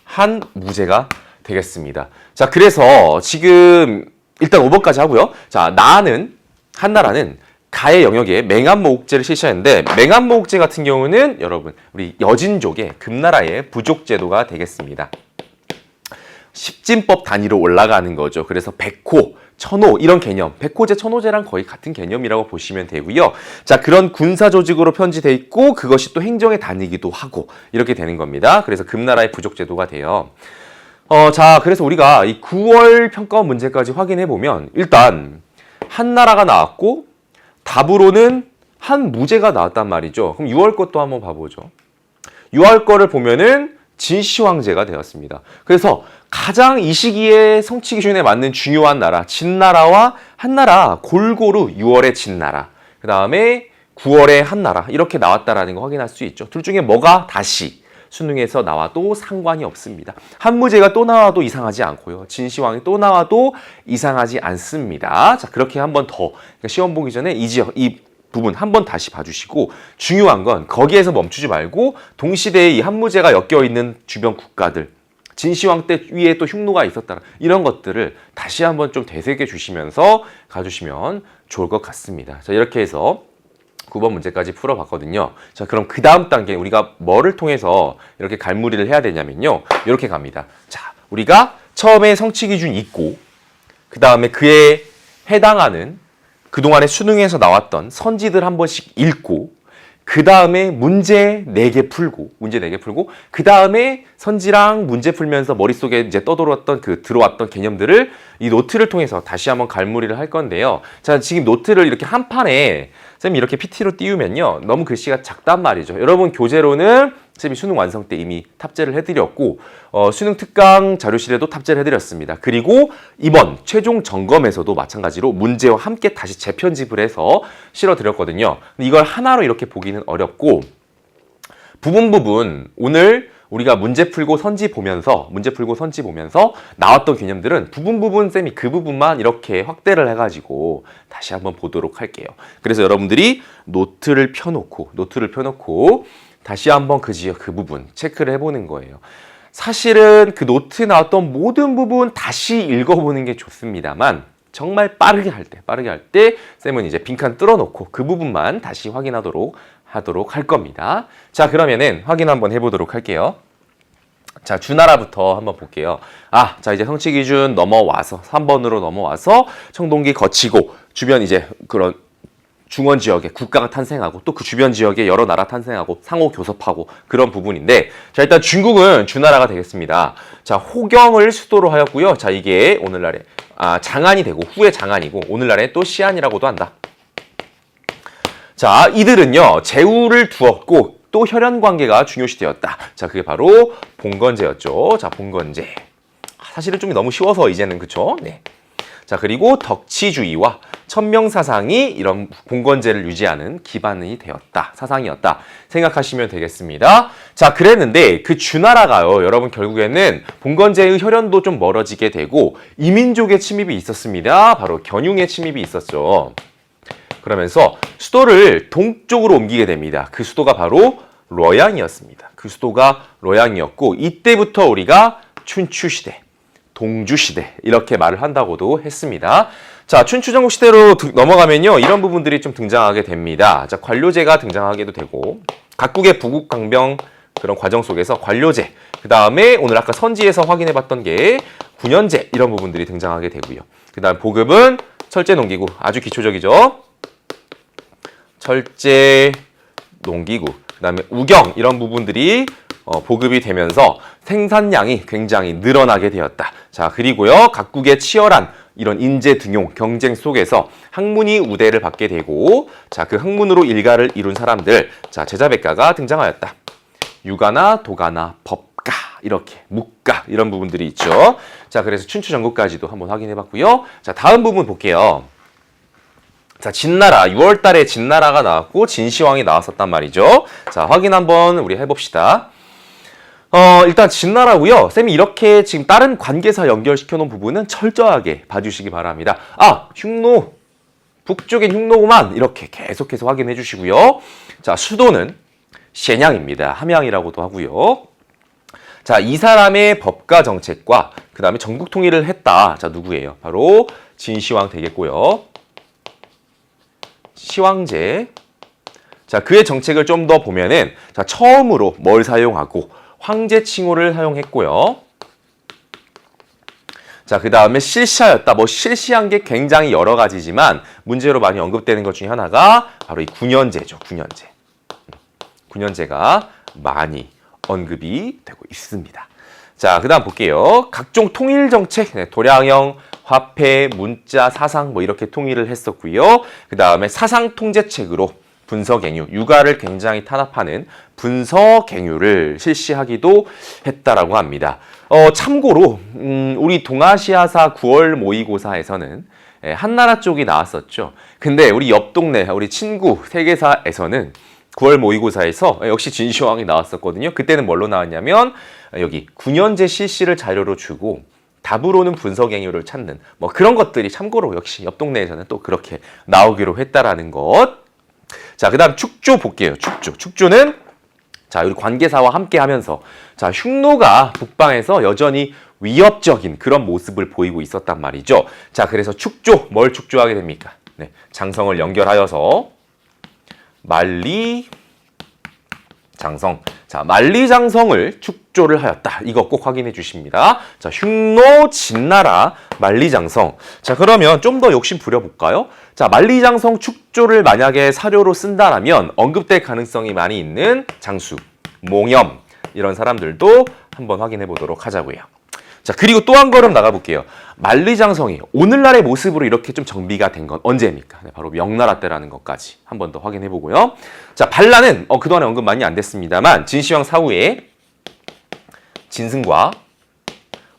한무제가 되겠습니다. 자, 그래서 지금 일단 5번까지 하고요. 자, 한나라는 가의 영역에 맹한모국제를 실시했는데 맹한모국제 같은 경우는 여러분 우리 여진족의 금나라의 부족제도가 되겠습니다. 십진법 단위로 올라가는 거죠. 그래서 백호, 천호 이런 개념, 백호제, 천호제랑 거의 같은 개념이라고 보시면 되고요. 자, 그런 군사 조직으로 편지돼 있고 그것이 또 행정의 단위이기도 하고 이렇게 되는 겁니다. 그래서 금나라의 부족제도가 돼요. 자, 그래서 우리가 이 9월 평가원 문제까지 확인해 보면 일단 한나라가 나왔고 답으로는 한무제가 나왔단 말이죠. 그럼 6월 것도 한번 봐보죠. 6월 거를 보면은 진시황제가 되었습니다. 그래서 가장 이 시기에 성취 기준에 맞는 중요한 나라, 진나라와 한나라 골고루 6월에 진나라, 그 다음에 9월에 한나라 이렇게 나왔다라는 거 확인할 수 있죠. 둘 중에 뭐가 다시 수능에서 나와도 상관이 없습니다. 한무제가 또 나와도 이상하지 않고요. 진시황이 또 나와도 이상하지 않습니다. 자, 그렇게 한 번 더 그러니까 시험 보기 전에 이 부분 한 번 다시 봐주시고 중요한 건 거기에서 멈추지 말고 동시대에 이 한무제가 엮여있는 주변 국가들 진시황 때 위에 또 흉노가 있었다 이런 것들을 다시 한번 좀 되새겨 주시면서 가주시면 좋을 것 같습니다. 자, 이렇게 해서 9번 문제까지 풀어봤거든요. 자, 그럼 그 다음 단계 우리가 뭐를 통해서 이렇게 갈무리를 해야 되냐면요. 이렇게 갑니다. 자, 우리가 처음에 성취 기준이 있고 그 다음에 그에 해당하는 그동안에 수능에서 나왔던 선지들 한 번씩 읽고 그 다음에 문제 4개 풀고 그 다음에 선지랑 문제 풀면서 머릿속에 이제 들어왔던 개념들을 이 노트를 통해서 다시 한번 갈무리를 할 건데요. 자, 지금 노트를 이렇게 한 판에 쌤이 이렇게 PT로 띄우면요. 너무 글씨가 작단 말이죠. 여러분 교재로는 쌤이 수능 완성 때 이미 탑재를 해드렸고 수능 특강 자료실에도 탑재를 해드렸습니다. 그리고 이번 최종 점검에서도 마찬가지로 문제와 함께 다시 재편집을 해서 실어드렸거든요. 이걸 하나로 이렇게 보기는 어렵고 부분 오늘 우리가 문제 풀고 선지 보면서 나왔던 개념들은 부분 쌤이 그 부분만 이렇게 확대를 해가지고 다시 한번 보도록 할게요. 그래서 여러분들이 노트를 펴놓고 다시 한번 그 부분 체크를 해보는 거예요. 사실은 그 노트에 나왔던 모든 부분 다시 읽어보는 게 좋습니다만 정말 빠르게 할 때 쌤은 이제 빈칸 뚫어놓고 그 부분만 다시 확인하도록 할 겁니다. 자, 그러면은 확인 한번 해보도록 할게요. 자, 주나라부터 한번 볼게요. 자, 이제 성취 기준 넘어와서 3번으로 넘어와서 청동기 거치고 주변 이제 그런 중원 지역에 국가가 탄생하고 또 그 주변 지역에 여러 나라 탄생하고 상호 교섭하고 그런 부분인데 자, 일단 중국은 주나라가 되겠습니다. 자, 호경을 수도로 하였고요. 자, 이게 오늘날에 장안이 되고 후에 장안이고 오늘날에 또 시안이라고도 한다. 자, 이들은요 제후를 두었고 또 혈연 관계가 중요시되었다. 자, 그게 바로 봉건제였죠. 자, 봉건제. 사실은 좀 너무 쉬워서 이제는 그쵸? 네. 자, 그리고 덕치주의와 천명사상이 이런 봉건제를 유지하는 기반이 되었다. 사상이었다. 생각하시면 되겠습니다. 자, 그랬는데 그 주나라가요. 여러분 결국에는 봉건제의 혈연도 좀 멀어지게 되고 이민족의 침입이 있었습니다. 바로 견융의 침입이 있었죠. 그러면서 수도를 동쪽으로 옮기게 됩니다. 그 수도가 바로 뤄양이었습니다. 그 수도가 뤄양이었고 이때부터 우리가 춘추시대, 동주시대 이렇게 말을 한다고도 했습니다. 자, 춘추전국 시대로 넘어가면요. 이런 부분들이 좀 등장하게 됩니다. 자, 관료제가 등장하게도 되고 각국의 부국강병 그런 과정 속에서 관료제, 그 다음에 오늘 아까 선지에서 확인해봤던 게 군연제 이런 부분들이 등장하게 되고요. 그 다음 보급은 철제 농기구, 아주 기초적이죠. 철제, 농기구, 그 다음에 우경 이런 부분들이 보급이 되면서 생산량이 굉장히 늘어나게 되었다. 자, 그리고요 각국의 치열한 이런 인재 등용 경쟁 속에서 학문이 우대를 받게 되고 자, 그 학문으로 일가를 이룬 사람들, 자, 제자백가가 등장하였다. 유가나 도가나 법가 이렇게 묵가 이런 부분들이 있죠. 자, 그래서 춘추전국까지도 한번 확인해봤고요. 자, 다음 부분 볼게요. 자, 진나라, 6월 달에 진나라가 나왔고 진시황이 나왔었단 말이죠. 자, 확인 한번 우리 해봅시다. 일단 진나라고요. 쌤이 이렇게 지금 다른 관계사 연결시켜 놓은 부분은 철저하게 봐주시기 바랍니다. 아, 흉노. 북쪽엔 흉노구만. 이렇게 계속해서 확인해 주시고요. 자, 수도는 셰냥입니다. 함양이라고도 하고요. 자, 이 사람의 법과 정책과 그 다음에 전국 통일을 했다. 자, 누구예요? 바로 진시황 되겠고요. 시황제. 자, 그의 정책을 좀 더 보면은 자, 처음으로 뭘 사용하고 황제 칭호를 사용했고요. 자, 그 다음에 실시하였다. 뭐 실시한 게 굉장히 여러 가지지만 문제로 많이 언급되는 것 중에 하나가 바로 이 군현제죠. 군현제. 군현제가 많이 언급이 되고 있습니다. 자, 그 다음 볼게요. 각종 통일 정책, 도량형, 화폐, 문자, 사상 뭐 이렇게 통일을 했었고요. 그 다음에 사상 통제책으로 분서갱유, 육아를 굉장히 탄압하는 분서갱유를 실시하기도 했다라고 합니다. 참고로 우리 동아시아사 9월 모의고사에서는 한나라 쪽이 나왔었죠. 근데 우리 옆 동네, 우리 친구 세계사에서는 9월 모의고사에서 역시 진시황이 나왔었거든요. 그때는 뭘로 나왔냐면 여기 군현제 실시를 자료로 주고 답으로는 분서갱유를 찾는 뭐 그런 것들이 참고로 역시 옆 동네에서는 또 그렇게 나오기로 했다라는 것. 자, 그 다음 축조 볼게요. 축조. 축조는 자, 우리 관계사와 함께 하면서 자, 흉노가 북방에서 여전히 위협적인 그런 모습을 보이고 있었단 말이죠. 자, 그래서 축조, 뭘 축조하게 됩니까? 네, 장성을 연결하여서 만리장성. 자, 만리장성을 축조를 하였다. 이거 꼭 확인해 주십니다. 자, 흉노, 진나라, 만리장성. 자, 그러면 좀 더 욕심 부려볼까요? 자, 만리장성 축조를 만약에 사료로 쓴다라면 언급될 가능성이 많이 있는 장수, 몽염 이런 사람들도 한번 확인해 보도록 하자고요. 자, 그리고 또 한 걸음 나가볼게요. 만리장성이 오늘날의 모습으로 이렇게 좀 정비가 된 건 언제입니까? 네, 바로 명나라 때라는 것까지 한 번 더 확인해 보고요. 자, 반란은 그동안에 언급 많이 안 됐습니다만 진시황 사후에 진승과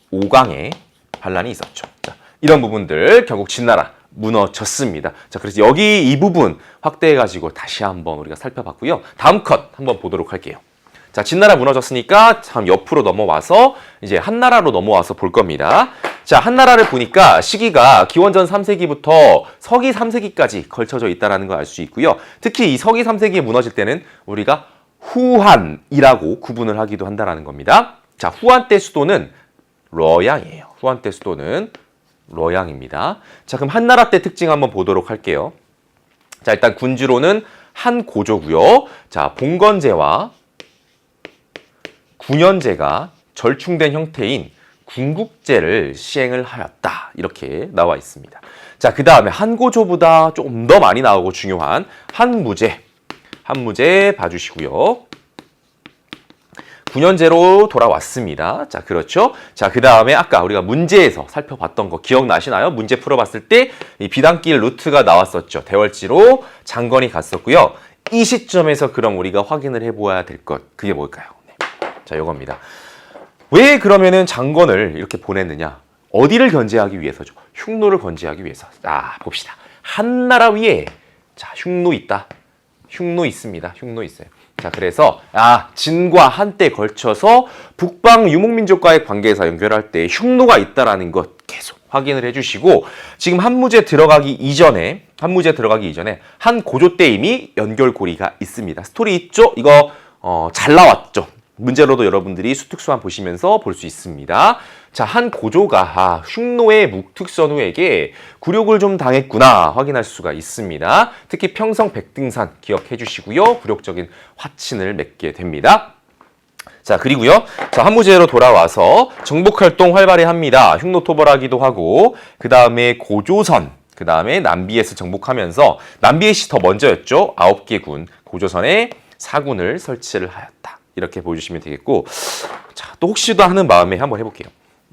오강의 반란이 있었죠. 자, 이런 부분들 결국 진나라 무너졌습니다. 자, 그래서 여기 이 부분 확대해가지고 다시 한번 우리가 살펴봤고요. 다음 컷 한번 보도록 할게요. 자, 진나라 무너졌으니까 참 옆으로 넘어와서 이제 한나라로 넘어와서 볼 겁니다. 자, 한나라를 보니까 시기가 기원전 3세기부터 서기 3세기까지 걸쳐져 있다는 걸 알 수 있고요. 특히 이 서기 3세기에 무너질 때는 우리가 후한이라고 구분을 하기도 한다는 겁니다. 자, 후한 때 수도는 러양이에요. 후한 때 수도는 러양입니다. 자, 그럼 한나라 때 특징 한번 보도록 할게요. 자, 일단 군주로는 한고조고요. 자, 봉건제와 군현제가 절충된 형태인 군국제를 시행을 하였다. 이렇게 나와 있습니다. 자, 그 다음에 한고조보다 조금 더 많이 나오고 중요한 한무제. 한무제 봐주시고요. 군현제로 돌아왔습니다. 자, 그렇죠. 자, 그 다음에 아까 우리가 문제에서 살펴봤던 거 기억나시나요? 문제 풀어봤을 때 이 비단길 루트가 나왔었죠. 대월지로 장건이 갔었고요. 이 시점에서 그럼 우리가 확인을 해보아야 될 것, 그게 뭘까요? 자, 이겁니다. 왜 그러면은 장건을 이렇게 보냈느냐? 어디를 견제하기 위해서죠? 흉노를 견제하기 위해서. 자, 봅시다. 한나라 위에 자, 흉노 있다. 흉노 있습니다. 흉노 있어요. 자, 그래서 진과 한때 걸쳐서 북방 유목민족과의 관계에서 연결할 때 흉노가 있다라는 것 계속 확인을 해주시고 지금 한무제 들어가기 이전에 한 고조 때 이미 연결고리가 있습니다. 스토리 있죠? 이거 잘 나왔죠? 문제로도 여러분들이 수특수한 보시면서 볼 수 있습니다. 자, 한 고조가 흉노의 묵특선우에게 굴욕을 좀 당했구나 확인할 수가 있습니다. 특히 평성 백등산 기억해 주시고요. 굴욕적인 화친을 맺게 됩니다. 자, 그리고요. 자, 한무제로 돌아와서 정복활동 활발히 합니다. 흉노 토벌하기도 하고 그 다음에 고조선, 그 다음에 남비에서 정복하면서 남비에시 더 먼저였죠. 9개 군 고조선에 4군을 설치를 하였다. 이렇게 보여주시면 되겠고 자, 또 혹시도 하는 마음에 한번 해볼게요.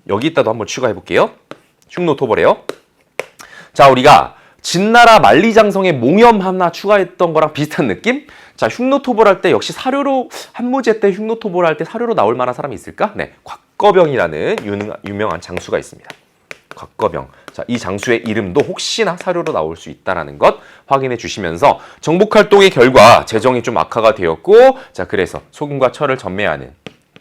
여기다도 한번 추가해 볼게요. 흉노 토벌해요. 자, 우리가 진나라 만리장성에 몽염 하나 추가했던 거랑 비슷한 느낌? 자, 흉노 토벌할 때 역시 사료로 한무제 때 흉노 토벌할 때 사료로 나올 만한 사람이 있을까? 네, 곽거병이라는 유명한 장수가 있습니다. 곽거병. 자, 이 장수의 이름도 혹시나 사료로 나올 수 있다는 것 확인해 주시면서 정복활동의 결과 재정이 좀 악화가 되었고 자, 그래서 소금과 철을 전매하는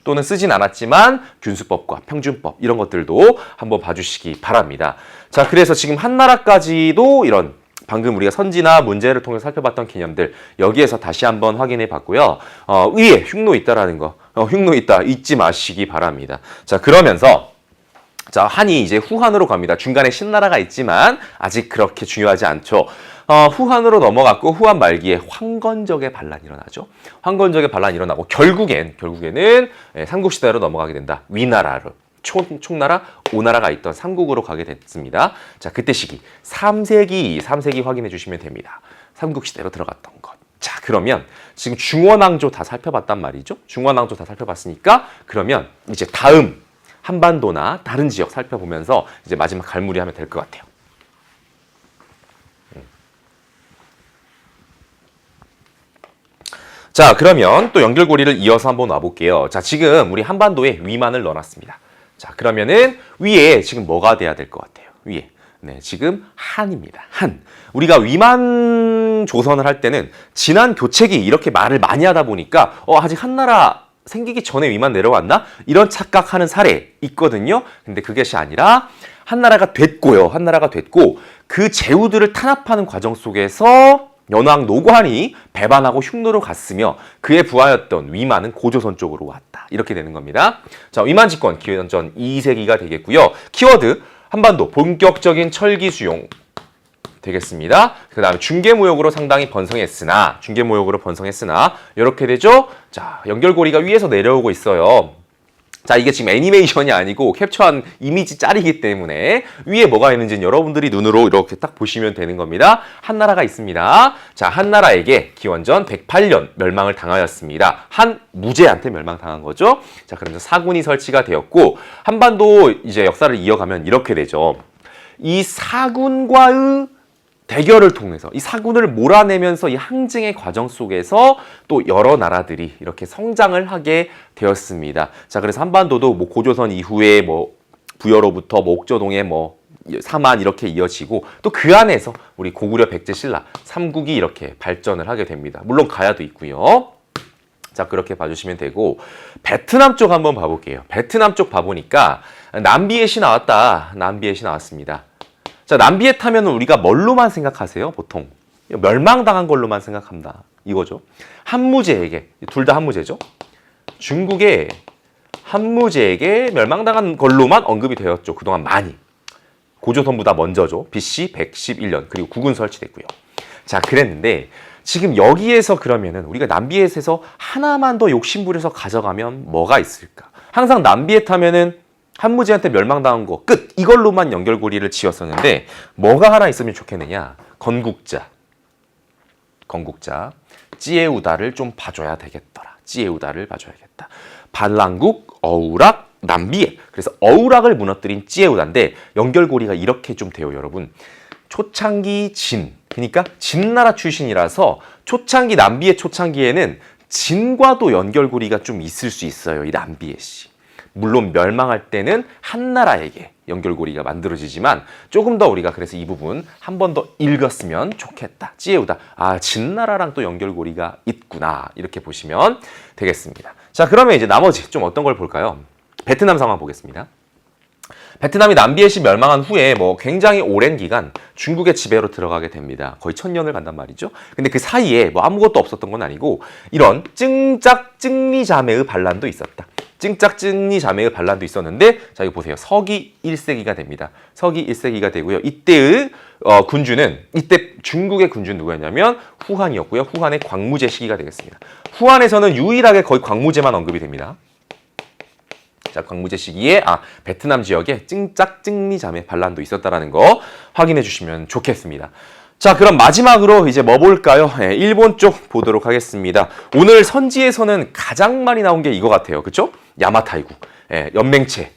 또는 쓰진 않았지만 균수법과 평준법 이런 것들도 한번 봐주시기 바랍니다. 자, 그래서 지금 한나라까지도 이런 방금 우리가 선지나 문제를 통해 살펴봤던 개념들 여기에서 다시 한번 확인해 봤고요. 위에 흉노 있다라는 거, 흉노 있다 잊지 마시기 바랍니다. 자, 그러면서 자, 한이 이제 후한으로 갑니다. 중간에 신나라가 있지만 아직 그렇게 중요하지 않죠. 후한으로 넘어갔고 후한 말기에 황건적의 반란이 일어나죠. 황건적의 반란이 일어나고 결국에는 삼국시대로 넘어가게 된다. 위나라로. 총나라, 오나라가 있던 삼국으로 가게 됐습니다. 자, 그때 시기 3세기 확인해 주시면 됩니다. 삼국시대로 들어갔던 것. 자, 그러면 지금 중원왕조 다 살펴봤단 말이죠. 중원왕조 다 살펴봤으니까 그러면 이제 다음 한반도나 다른 지역 살펴보면서 이제 마지막 갈무리하면 될 것 같아요. 자, 그러면 또 연결고리를 이어서 한번 와볼게요. 자, 지금 우리 한반도에 위만을 넣어놨습니다. 자, 그러면은 위에 지금 뭐가 돼야 될 것 같아요? 위에. 네, 지금 한입니다. 한. 우리가 위만 조선을 할 때는 지난 교책이 이렇게 말을 많이 하다 보니까 아직 한나라 생기기 전에 위만 내려왔나? 이런 착각하는 사례 있거든요. 근데 그것이 아니라 한나라가 됐고요. 한나라가 됐고 그 제후들을 탄압하는 과정 속에서 연왕 노관이 배반하고 흉노로 갔으며 그의 부하였던 위만은 고조선 쪽으로 왔다. 이렇게 되는 겁니다. 자, 위만 집권 기원전 2세기가 되겠고요. 키워드 한반도 본격적인 철기 수용 되겠습니다. 그 다음에 중개무역으로 상당히 번성했으나 이렇게 되죠. 자, 연결고리가 위에서 내려오고 있어요. 자, 이게 지금 애니메이션이 아니고 캡처한 이미지 짤이기 때문에 위에 뭐가 있는지는 여러분들이 눈으로 이렇게 딱 보시면 되는 겁니다. 한나라가 있습니다. 자, 한나라에게 기원전 108년 멸망을 당하였습니다. 한무제한테 멸망당한 거죠. 자, 그러면서 사군이 설치가 되었고 한반도 이제 역사를 이어가면 이렇게 되죠. 이 사군과의 대결을 통해서 이 사군을 몰아내면서 이 항쟁의 과정 속에서 또 여러 나라들이 이렇게 성장을 하게 되었습니다. 자, 그래서 한반도도 뭐 고조선 이후에 뭐 부여로부터 뭐 옥저동에 뭐 사만 이렇게 이어지고 또 그 안에서 우리 고구려 백제 신라 삼국이 이렇게 발전을 하게 됩니다. 물론 가야도 있고요. 자, 그렇게 봐주시면 되고 베트남 쪽 한번 봐볼게요. 베트남 쪽 봐보니까 남비엣이 나왔다. 남비엣이 나왔습니다. 자, 남비엣 하면 우리가 뭘로만 생각하세요? 보통 멸망당한 걸로만 생각한다. 이거죠. 한무제에게, 둘 다 한무제죠. 중국의 한무제에게 멸망당한 걸로만 언급이 되었죠. 그동안 많이. 고조선보다 먼저죠. BC 111년 그리고 국군 설치됐고요. 자, 그랬는데 지금 여기에서 그러면은 우리가 남비엣에서 하나만 더 욕심부려서 가져가면 뭐가 있을까? 항상 남비엣 하면은 한무제한테 멸망당한 거 끝! 이걸로만 연결고리를 지었었는데 뭐가 하나 있으면 좋겠느냐? 건국자. 찌에우다를 좀 봐줘야 되겠더라. 찌에우다를 봐줘야겠다. 반란국, 어우락, 남비엣. 그래서 어우락을 무너뜨린 찌에우다인데 연결고리가 이렇게 좀 돼요, 여러분. 초창기 진. 그러니까 진나라 출신이라서 초창기 남비엣 초창기에는 진과도 연결고리가 좀 있을 수 있어요, 이 남비엣이. 물론 멸망할 때는 한나라에게 연결고리가 만들어지지만 조금 더 우리가 그래서 이 부분 한 번 더 읽었으면 좋겠다. 찌에우다. 아, 진나라랑 또 연결고리가 있구나. 이렇게 보시면 되겠습니다. 자, 그러면 이제 나머지 좀 어떤 걸 볼까요? 베트남 상황 보겠습니다. 베트남이 남비엣이 멸망한 후에 뭐 굉장히 오랜 기간 중국의 지배로 들어가게 됩니다. 거의 1000년을 간단 말이죠. 근데 그 사이에 뭐 아무것도 없었던 건 아니고 이런 증작증리 자매의 반란도 있었다. 증작증리 자매의 반란도 있었는데 자, 이거 보세요. 서기 1세기가 됩니다. 서기 1세기가 되고요. 이때의 군주는 이때 중국의 군주는 누구였냐면 후한이었고요. 후한의 광무제 시기가 되겠습니다. 후한에서는 유일하게 거의 광무제만 언급이 됩니다. 자, 광무제 시기에 베트남 지역에 증작증리 자매 반란도 있었다라는 거 확인해 주시면 좋겠습니다. 자, 그럼 마지막으로 이제 뭐 볼까요? 네, 일본 쪽 보도록 하겠습니다. 오늘 선지에서는 가장 많이 나온 게 이거 같아요. 그쵸? 야마타이국, 연맹체,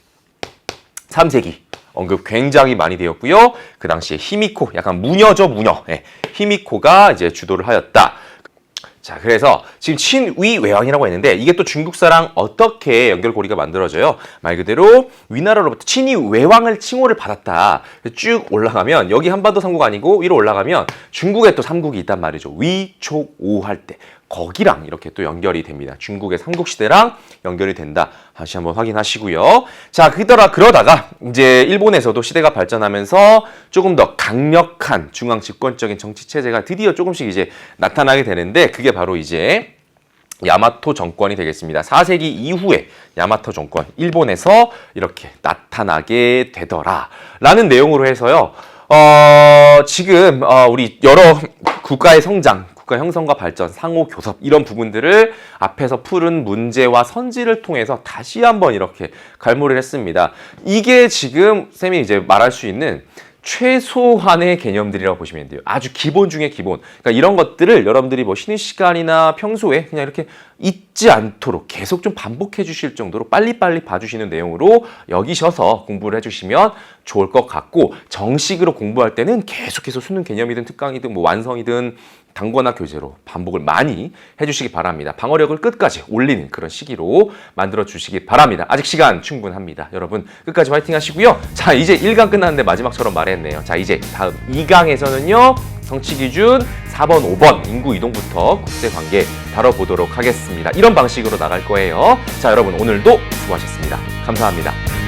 3세기 언급 굉장히 많이 되었고요. 그 당시에 히미코, 약간 무녀죠, 무녀. 히미코가 이제 주도를 하였다. 자, 그래서 지금 친위 외왕이라고 했는데 이게 또 중국사랑 어떻게 연결고리가 만들어져요? 말 그대로 위나라로부터 친위 외왕을 칭호를 받았다. 쭉 올라가면 여기 한반도 삼국 아니고 위로 올라가면 중국에 또 삼국이 있단 말이죠. 위, 촉, 오 할 때 거기랑 이렇게 또 연결이 됩니다. 중국의 삼국시대랑 연결이 된다. 다시 한번 확인하시고요. 자, 그러다가 이제 일본에서도 시대가 발전하면서 조금 더 강력한 중앙 집권적인 정치 체제가 드디어 조금씩 이제 나타나게 되는데, 그게 바로 이제 야마토 정권이 되겠습니다. 4세기 이후에 야마토 정권, 일본에서 이렇게 나타나게 되더라 라는 내용으로 해서요. 지금 우리 여러 국가의 성장, 국가 형성과 발전, 상호 교섭 이런 부분들을 앞에서 푸른 문제와 선지를 통해서 다시 한번 이렇게 갈무리를 했습니다. 이게 지금 쌤이 이제 말할 수 있는 최소한의 개념들이라고 보시면 돼요. 아주 기본 중에 기본. 그러니까 이런 것들을 여러분들이 뭐 쉬는 시간이나 평소에 그냥 이렇게 잊지 않도록 계속 좀 반복해 주실 정도로 빨리빨리 봐주시는 내용으로 여기셔서 공부를 해주시면 좋을 것 같고, 정식으로 공부할 때는 계속해서 수능 개념이든 특강이든 뭐 완성이든 단권화 교재로 반복을 많이 해주시기 바랍니다. 방어력을 끝까지 올리는 그런 시기로 만들어 주시기 바랍니다. 아직 시간 충분합니다. 여러분 끝까지 화이팅 하시고요. 자, 이제 1강 끝났는데 마지막처럼 말했네요. 자, 이제 다음 2강에서는요. 성취기준 4번, 5번 인구 이동부터 국제관계 다뤄보도록 하겠습니다. 이런 방식으로 나갈 거예요. 자, 여러분 오늘도 수고하셨습니다. 감사합니다.